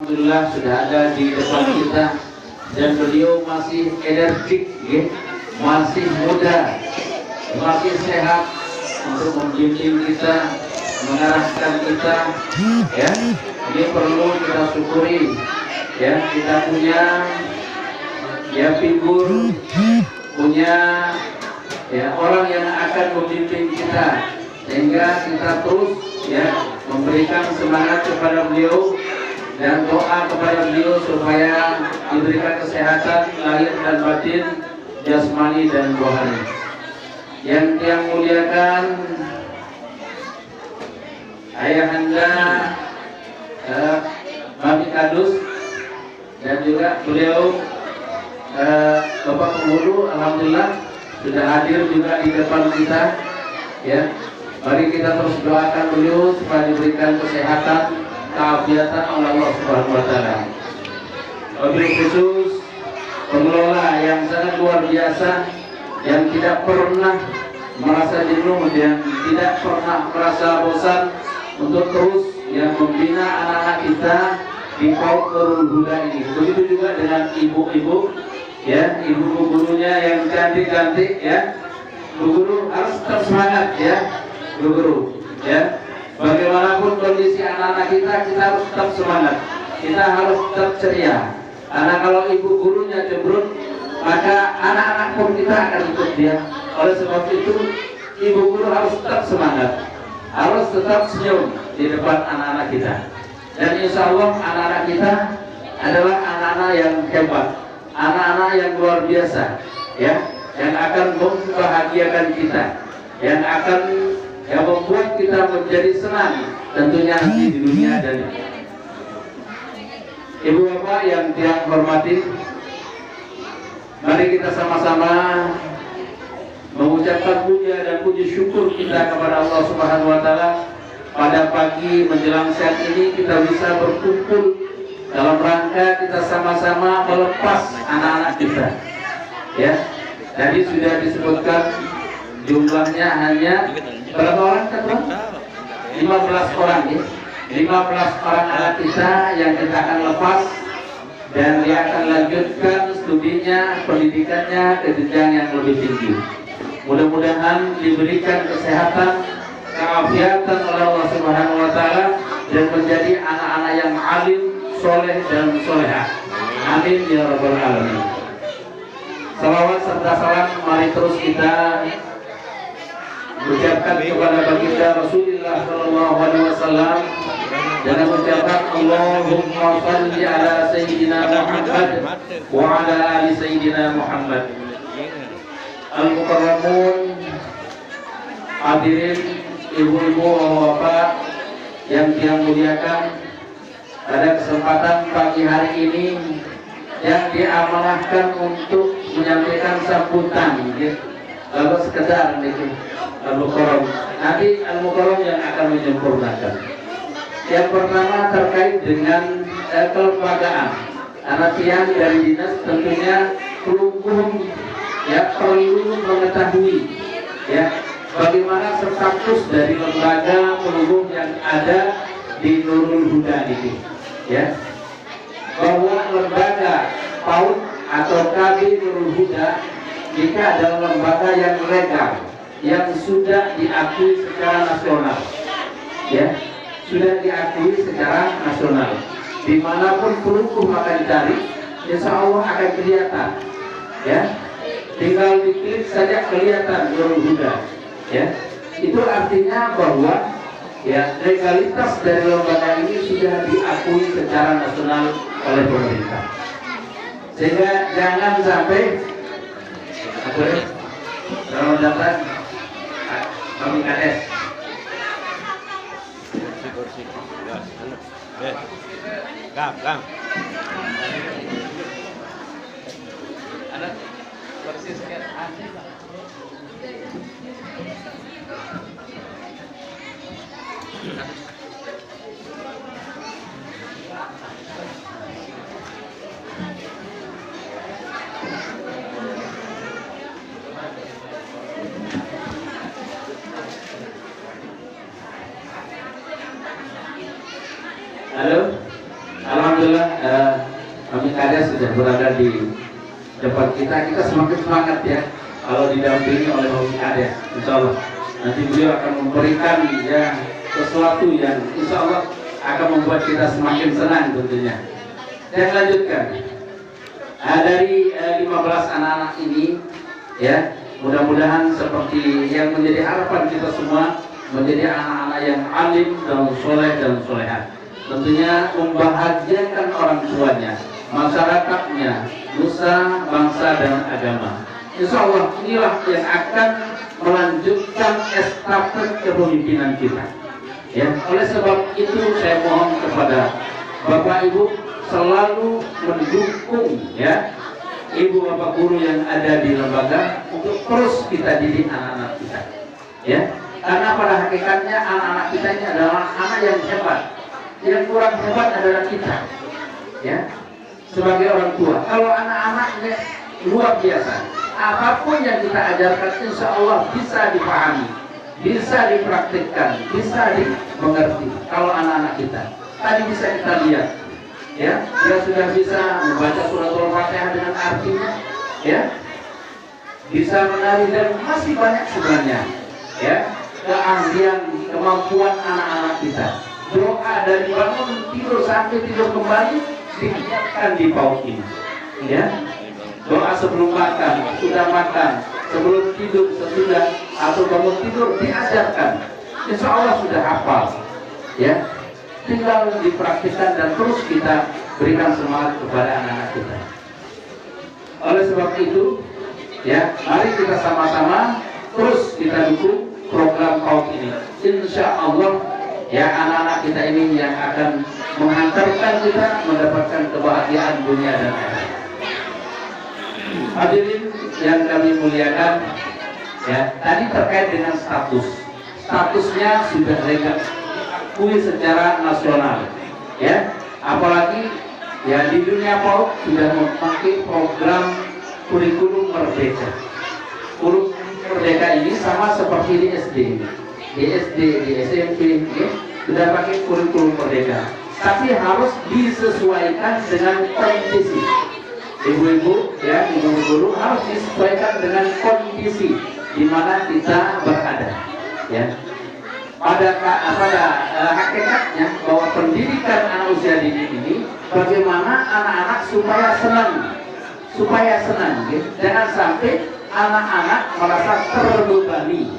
alhamdulillah sudah ada di depan kita dan beliau masih energik, ya, masih muda, masih sehat untuk membimbing kita, mengarahkan kita, ya. Ini perlu kita syukuri, ya. Kita punya ya figur, punya ya orang yang akan membimbing kita, sehingga kita terus ya memberikan semangat kepada beliau dan doa kepada beliau supaya diberikan kesehatan lahir dan batin, jasmani dan rohani. Yang muliakan ayahanda Mami Kadus dan juga beliau Bapak Penghulu, alhamdulillah sudah hadir juga di depan kita, ya. Mari kita terus doakan beliau supaya diberikan kesehatan, keafiatan oleh Allah Subhanahu wa taala. Wabil khusus pengelola yang sangat luar biasa, yang tidak pernah merasa jenuh dan tidak pernah merasa bosan untuk terus yang membina anak-anak kita di PAUD Nurul Huda ini. Begitu juga dengan ibu-ibu, ya, ibu gurunya yang cantik-cantik, ya. Bu guru harus tetap semangat, ya, Bu guru, ya. Bagaimanapun kondisi anak-anak kita harus tetap semangat. Kita harus tetap ceria. Karena kalau ibu gurunya cemberut, maka anak-anak pun kita akan ikut dia. Oleh sebab itu, ibu guru harus tetap semangat, harus tetap senyum di depan anak-anak kita. Dan insya Allah anak-anak kita adalah anak-anak yang hebat, anak-anak yang luar biasa, ya, yang akan membahagiakan kita, yang akan yang membuat kita menjadi senang tentunya nanti di dunia dan ibu bapak yang tiang hormati, mari kita sama-sama mengucapkan puja dan puji syukur kita kepada Allah Subhanahu wa taala. Pada pagi menjelang siang ini kita bisa berkumpul dalam rangka kita sama-sama melepas anak-anak kita, ya. Tadi sudah disebutkan jumlahnya hanya berapa orang teman? 15 orang, ya. 15 orang anak kita yang kita akan lepas dan dia akan lanjutkan studinya, pendidikannya ke jenjang yang lebih tinggi. Mudah-mudahan diberikan kesehatan, keafiatan oleh Allah Subhanahu wa taala dan menjadi anak-anak yang alim, soleh dan solehah. Amin ya rabbal alamin. Salawat serta salam mari terus kita ucapkan kepada baginda Rasulullah sallallahu alaihi wasallam dan mengucapkan Allahumma shalli ala sayyidina Muhammad wa ala ali sayyidina Muhammad. Al-mukarramun, hadirin ibu-ibu, bapak yang dia muliakan, pada kesempatan pagi hari ini yang diamanahkan untuk menyampaikan sambutan, gitu. Lalu sekedar itu Al-Mukarram, nanti Al-Mukarram yang akan menyempurnakan. Yang pertama terkait dengan kelembagaan. Anak tiang dari dinas tentunya perlu mengetahui, ya, bagaimana status dari lembaga penghubung yang ada di Nurul Huda ini, ya, bahwa lembaga PAUD atau KB Nurul Huda jika adalah lembaga yang legal, yang sudah diakui secara nasional, ya, sudah diakui secara nasional. Dimanapun penghubung akan cari, insya Allah akan kelihatan, ya. Tinggal diklik saja kelihatan Nurul Huda, ya. Itu artinya bahwa ya legalitas dari lembaga ini sudah diakui secara nasional oleh pemerintah. Sehingga jangan sampai kalau datang kami KS Kang anak persis kan Halo, alhamdulillah. alhamdulillah kami Kades sudah berada di depan kita semakin semangat ya kalau didampingi oleh Kami Kades. Insya Allah nanti beliau akan memberikan ya sesuatu yang insya Allah akan membuat kita semakin senang tentunya. Saya lanjutkan dari 15 anak-anak ini ya, mudah-mudahan seperti yang menjadi harapan kita semua, menjadi anak-anak yang alim dan soleh dan solehat, tentunya membahagiakan orang tuanya, masyarakatnya, nusa, bangsa dan agama. Insya Allah inilah yang akan melanjutkan estafet kepemimpinan kita. Ya, oleh sebab itu saya mohon kepada Bapak Ibu selalu mendukung ya Ibu Bapak guru yang ada di lembaga untuk terus kita didik anak-anak kita. Ya, karena pada hakikatnya anak-anak kita ini adalah anak yang hebat. Yang kurang hebat adalah kita. Ya, sebagai orang tua. Kalau anak-anaknya luar biasa, apapun yang kita ajarkan insya Allah bisa dipahami, bisa dipraktikkan, bisa dimengerti. Kalau anak-anak kita tadi bisa kita lihat ya, dia sudah bisa membaca surat Al-Fatihah dengan artinya ya, bisa menari dan masih banyak sebenarnya ya, keahlian, kemampuan anak-anak kita. Doa dari bangun tidur sampai tidur kembali diingatkan di PAUD ini ya. Doa sebelum makan, sudah makan, sebelum tidur, sesudah atau bangun tidur diajarkan. Insya Allah sudah hafal ya, tinggal dipraktikkan dan terus kita berikan semangat kepada anak-anak kita. Oleh sebab itu ya, mari kita sama-sama terus kita dukung program PAUD ini. Insya Allah ya, anak-anak kita ini yang akan menghantarkan kita mendapatkan kebahagiaan dunia dan akhirat. Hadirin yang kami muliakan ya, tadi terkait dengan statusnya sudah diakui secara nasional ya, apalagi ya di dunia PAUD sudah memakai program kurikulum merdeka. Kurikulum merdeka ini sama seperti di SD, di SMP ya, sudah pakai kurikulum merdeka, tapi harus disesuaikan dengan kondisi. Ibu-ibu ya, ibu guru harus disesuaikan dengan kondisi di mana kita berada ya. Pada hakikatnya bahwa pendidikan anak usia dini ini bagaimana anak-anak supaya senang ya. Jangan sampai anak-anak merasa terbebani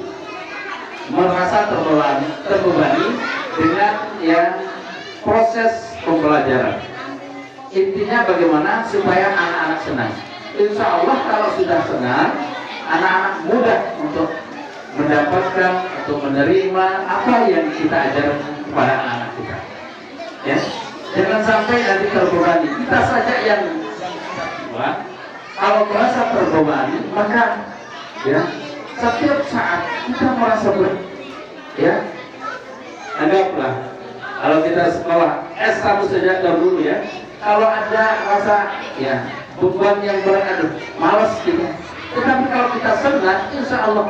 dengan ya proses pembelajaran. Intinya bagaimana supaya anak-anak senang. Insya Allah kalau sudah senang, anak-anak mudah untuk mendapatkan atau menerima apa yang kita ajarkan kepada anak-anak kita ya. Jangan sampai nanti terbebani. Kita saja yang kalau merasa terbebani, maka ya setiap saat kita merasa berat ya. Anggaplah kalau kita sekolah S1 saja dahulu ya, kalau ada rasa ya beban yang berat, aduh malas kita. Tetapi kalau kita senang, insya Allah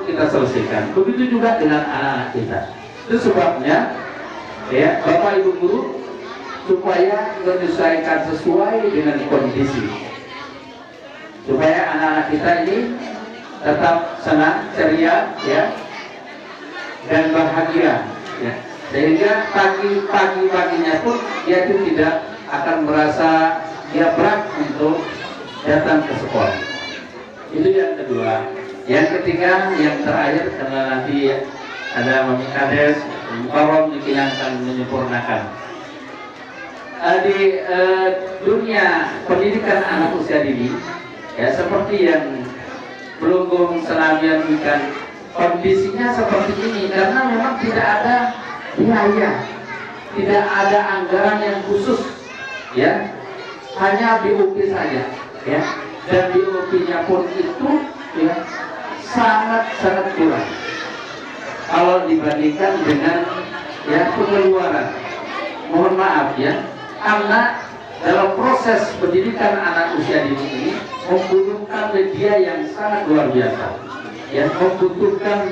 kita selesaikan. Begitu juga dengan anak-anak kita. Itu sebabnya ya Bapak Ibu guru supaya menyesuaikan sesuai dengan kondisi, supaya anak-anak kita ini tetap senang, ceria ya, dan bahagia ya. Sehingga pagi-paginya pun dia itu tidak akan merasa dia berat untuk datang ke sekolah. Itu yang kedua. Yang ketiga, yang terakhir, karena nanti ada Mami Kades, Mukarram mungkin yang akan menyempurnakan di dunia pendidikan anak usia dini ya, seperti yang Belum Selamian ikan kondisinya seperti ini karena memang tidak ada biaya, tidak ada anggaran yang khusus ya, hanya BUP saja ya, dan BUP-nya pun itu ya sangat kurang kalau dibandingkan dengan ya pengeluaran. Mohon maaf ya, karena dalam proses pendidikan anak usia dini ini membutuhkan media yang sangat luar biasa ya, membutuhkan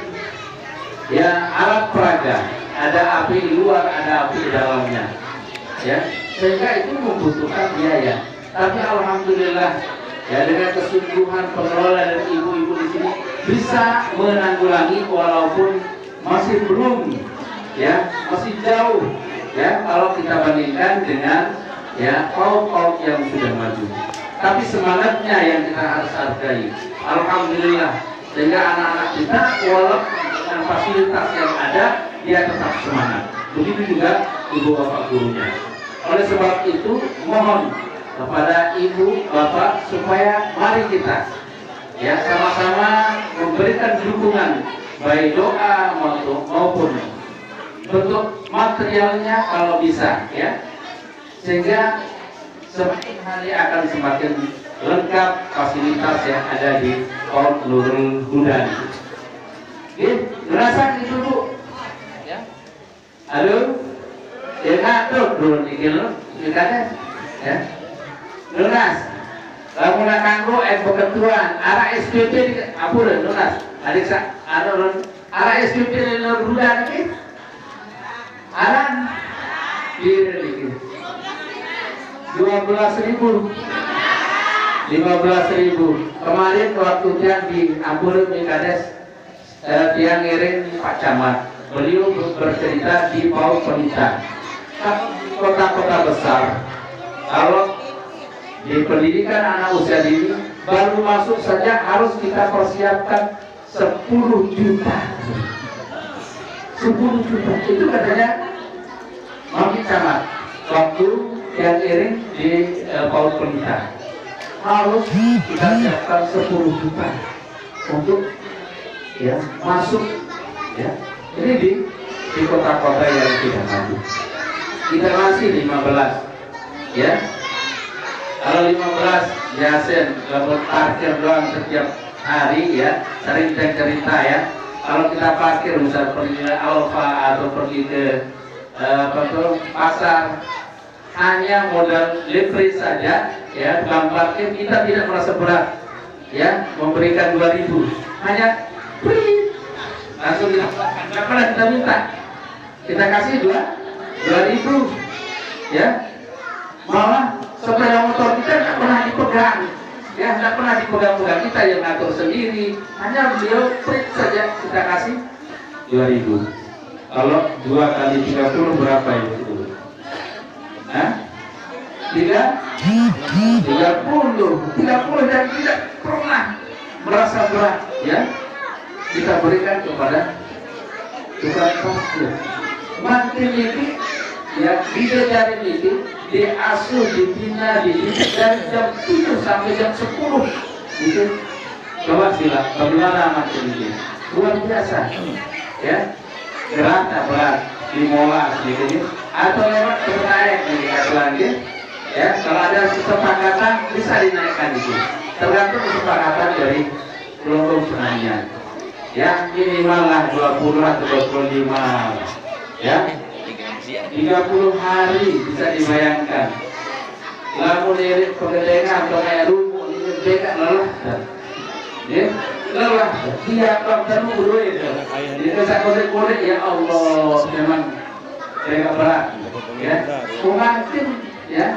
ya alat peraga, ada api luar, ada api dalamnya ya, sehingga itu membutuhkan biaya. Tapi alhamdulillah ya, dengan kesungguhan pengelola dan ibu-ibu di sini bisa menanggulangi walaupun masih belum ya, masih jauh ya kalau kita bandingkan dengan ya PAUD yang sudah maju. Tapi semangatnya yang kita harus hargai. Alhamdulillah, sehingga anak-anak kita walaupun dengan fasilitas yang ada dia tetap semangat. Begitu juga ibu bapak gurunya. Oleh sebab itu mohon kepada ibu bapak supaya mari kita ya sama-sama memberikan dukungan baik doa maupun bentuk materialnya kalau bisa ya, sehingga semakin hari akan semakin lengkap fasilitas yang ada di PAUD Nurul Huda. Oke, ngerasakan itu Bu ya. Halo ya ngatur dulu dikil dikatnya ya lunas kamu nak kanggo kebetulan arah SPP apur lunas adik sa arah SPP Nurul Huda ini arah diri dikit 12.000 kemarin waktu dia di Ampuri Mikades dia ngiring Pak Camat, beliau bercerita di PAUD Pelita kota-kota besar kalau di pendidikan anak usia dini baru masuk saja harus kita persiapkan 10 juta itu katanya Mami Camat waktu yang iring di PAUD Pelita harus kita siapkan 10 juta untuk ya masuk ya ini di kota-kota yang tidak maju. Kita masih 15 ya, kalau 15 Yasin dapat parkir doang setiap hari ya, sering cerita ya. Kalau kita parkir misal pergi ke Alfa atau pergi ke pasar hanya modal livery saja ya, tukang parkir kita tidak merasa berat ya, memberikan 2.000 hanya free langsung kita nggak pernah kita minta, kita kasih 2.000 ya, malah sepeda motor kita nggak pernah dipegang ya, nggak pernah dipegang-pegang, kita yang ngatur sendiri, hanya beliau free saja kita kasih 2.000. Kalau 2 kali 30 berapa itu? Hah? 30 dan tidak pernah merasa berat ya, kita berikan kepada tukang parkir. Makin ini ya bisa dari ini diasuh, dibina, dididik dari jam 7 sampai jam 10 gitu. Coba sila bagaimana makin ini luar biasa ya, gerak tak berat di mola gitu atau lewat bernaik di lagi ya, kalau ada kesepakatan bisa dinaikkan itu, tergantung kesepakatan dari kelompok senangnya ya, minimal lah 20 atau 25 ya, 30 hari bisa dibayangkan. Lalu lirik pekerjaan atau kayak rumus ini beda lelah ya, lelah dia bakal dulu itu itu saya korek ya Allah, memang agak berat ya, mungkin ya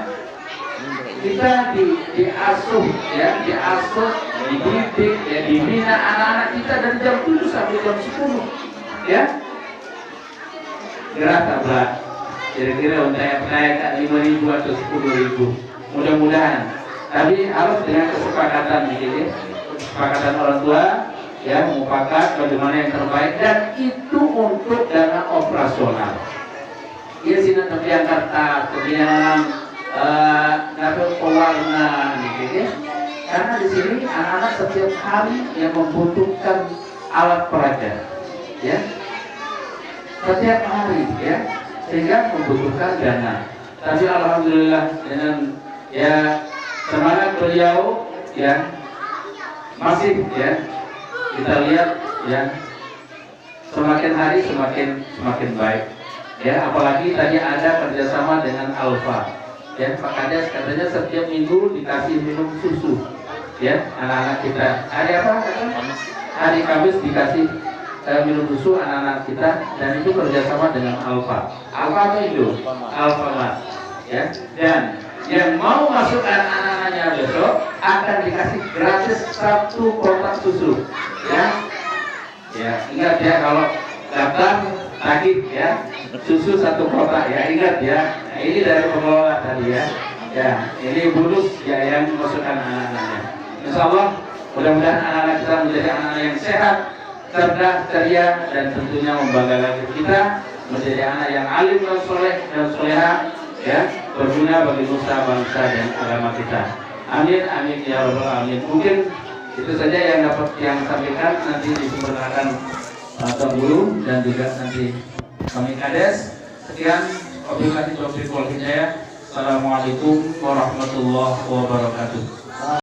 kita diasuh ya, dididik ya, dibina anak-anak kita dari jam 7 sampai jam 10 ya, gerak tak berat, kira-kira untuk naikkan 5.000 atau 10.000 mudah-mudahan, tapi harus dengan kesepakatan gitu, kesepakatan orang tua ya, mufakat bagaimana yang terbaik, dan itu untuk dana operasional ya, sini tapi Jakarta kebiasaan pewarna gitu ya, karena di sini anak-anak setiap hari yang membutuhkan alat peraga ya, setiap hari ya, sehingga membutuhkan dana. Tapi alhamdulillah dengan ya semangat beliau ya masih ya, kita lihat ya semakin hari semakin baik ya, apalagi tadi ada kerjasama dengan Alfa ya, Pak Kades katanya setiap minggu dikasih minum susu ya anak-anak kita, hari apa hari Kamis dikasih minum susu anak-anak kita, dan itu kerjasama dengan Alfa atau itu Alfa Mas ya. Dan yang mau masukkan anak-anaknya besok akan dikasih gratis 1 kotak susu, ya. Ya, ingat ya kalau daftar tagih ya, susu 1 kotak ya, ingat ya. Nah, ini dari pengelola tadi ya. Ya, ini bonus ya yang masukkan anak-anaknya. Insya Allah mudah-mudahan anak-anak kita menjadi anak-anak yang sehat, cerdas, ceria, dan tentunya membanggakan kita menjadi anak yang alim dan soleh dan soleha, ya, berguna bagi nusa, bangsa, dan agama kita. Amin, amin ya rabbal alamin. Mungkin itu saja yang dapat yang sampaikan. Nanti disempurnakan Tuan Guru dan juga nanti kami Kades. Sekian, wabillahi taufiq wal hidayah. Assalamualaikum warahmatullahi wabarakatuh.